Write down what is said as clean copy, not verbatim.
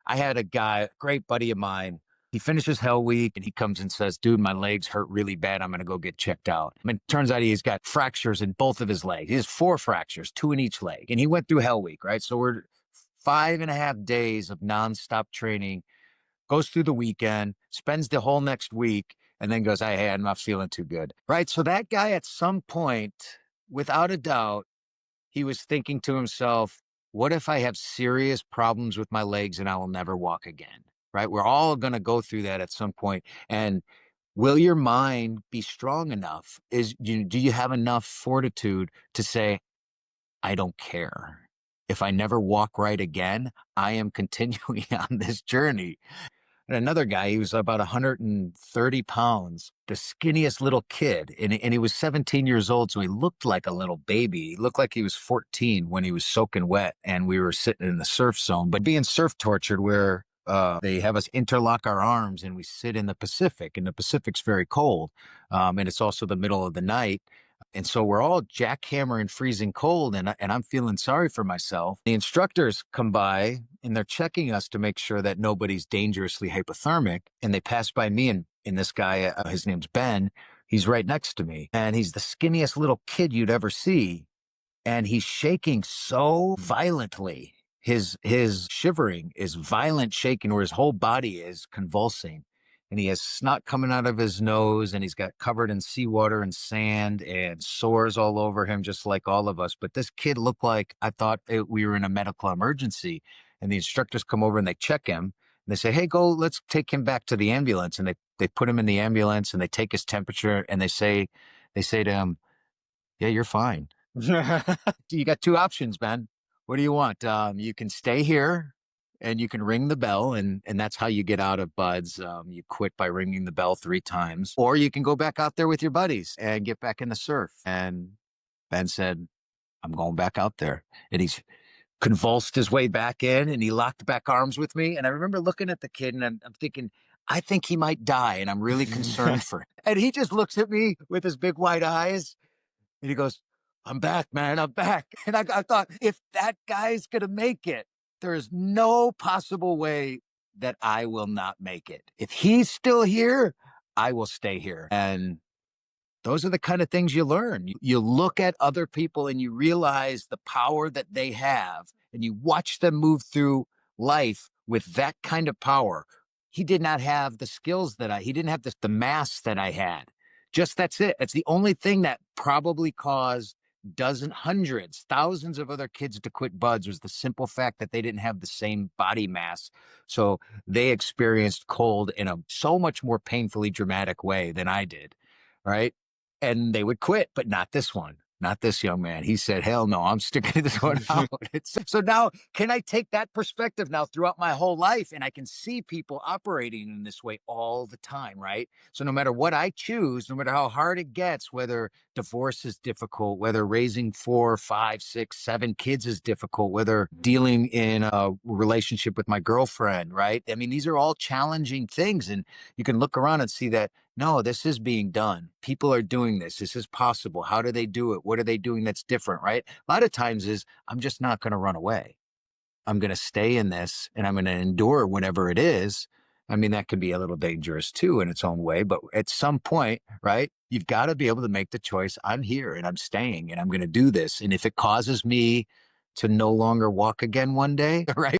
I had a guy, a great buddy of mine. He finishes Hell Week and he comes and says, dude, my legs hurt really bad. I'm going to go get checked out. I mean, turns out he's got fractures in both of his legs. He has 4 fractures, 2 in each leg. And he went through Hell Week, right? So we're 5.5 days of nonstop training, goes through the weekend, spends the whole next week, and then goes, hey, I'm not feeling too good, right? So that guy at some point, without a doubt, he was thinking to himself, what if I have serious problems with my legs and I will never walk again? Right? We're all going to go through that at some point. And will your mind be strong enough? Do you have enough fortitude to say, I don't care. If I never walk right again, I am continuing on this journey. And another guy, he was about 130 pounds, the skinniest little kid. And he was 17 years old, so he looked like a little baby. He looked like he was 14 when he was soaking wet and we were sitting in the surf zone. But being surf tortured where they have us interlock our arms and we sit in the Pacific, and the Pacific's very cold. And it's also the middle of the night. And so we're all jackhammering freezing cold, and I'm feeling sorry for myself. The instructors come by and they're checking us to make sure that nobody's dangerously hypothermic. And they pass by me and this guy, his name's Ben. He's right next to me, and he's the skinniest little kid you'd ever see. And he's shaking so violently. His shivering is violent shaking where his whole body is convulsing. And he has snot coming out of his nose, and he's got covered in seawater and sand and sores all over him, just like all of us. But this kid looked like I thought we were in a medical emergency. And the instructors come over and they check him. And they say, hey, let's take him back to the ambulance. And they put him in the ambulance and they take his temperature and they say to him, yeah, you're fine. You got 2 options, man. What do you want? You can stay here and you can ring the bell, and that's how you get out of buds. You quit by ringing the bell 3 times, or you can go back out there with your buddies and get back in the surf. And Ben said, I'm going back out there. And he's convulsed his way back in, and he locked back arms with me. And I remember looking at the kid and I'm thinking, I think he might die, and I'm really concerned for him. And he just looks at me with his big wide eyes and he goes, I'm back, man. I'm back. And I thought, if that guy's going to make it, there is no possible way that I will not make it. If he's still here, I will stay here. And those are the kind of things you learn. You look at other people and you realize the power that they have, and you watch them move through life with that kind of power. He did not have the skills he didn't have the mass that I had. Just that's it. It's the only thing that probably caused hundreds, thousands of other kids to quit buds was the simple fact that they didn't have the same body mass. So they experienced cold in a so much more painfully dramatic way than I did. Right. And they would quit, but not this one. Not this young man. He said, hell no, I'm sticking this one out. So now, can I take that perspective now throughout my whole life? And I can see people operating in this way all the time, right? So no matter what I choose, no matter how hard it gets, whether divorce is difficult, whether raising 4, 5, 6, 7 kids is difficult, whether dealing in a relationship with my girlfriend, right? I mean, these are all challenging things. And you can look around and see that, no, this is being done. People are doing this. This is possible. How do they do it? What are they doing that's different, right? A lot of times I'm just not going to run away. I'm going to stay in this and I'm going to endure whatever it is. I mean, that can be a little dangerous too in its own way, but at some point, right, you've got to be able to make the choice. I'm here and I'm staying and I'm going to do this. And if it causes me to no longer walk again one day, right?